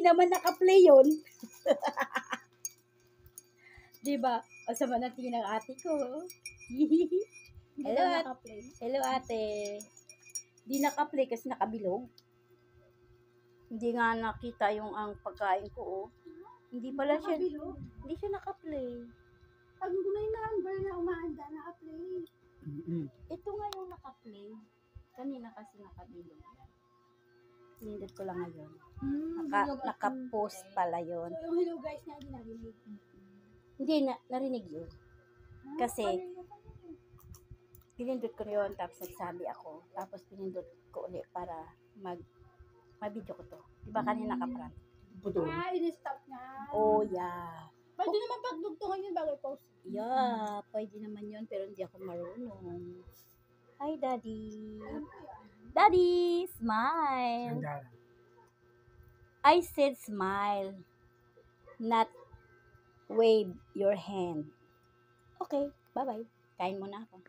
Hindi naman naka-play yun. Diba? O sama na tingin ng ate ko. Hello, naka-play. Hello, ate. Di naka-play kasi nakabilog. Hindi nga nakita yung ang pagkain ko, oh. Hindi pala siya, hindi siya naka-play. Pag may number na umahanda, naka-play. Ito nga yung naka-play. Kanina kasi nakabilog. Pinindot ko lang ngayon. Naka-post pala yun. So, yung hello guys na hindi narinig. Hindi, narinig yun. Kasi, pinindot ko yun, tapos nagsabi ako. Tapos pinindot ko ulit para mag-video ko to. Diba kanina naka-prank? In-stop na. Oh, yeah. Pwede naman pagdugtungan yun bago i-post. Yeah, pwede naman yun, pero hindi ako marunong. Hi, Daddy. Daddy, smile. I said smile, not wave your hand. Okay, bye-bye. Kain muna ako.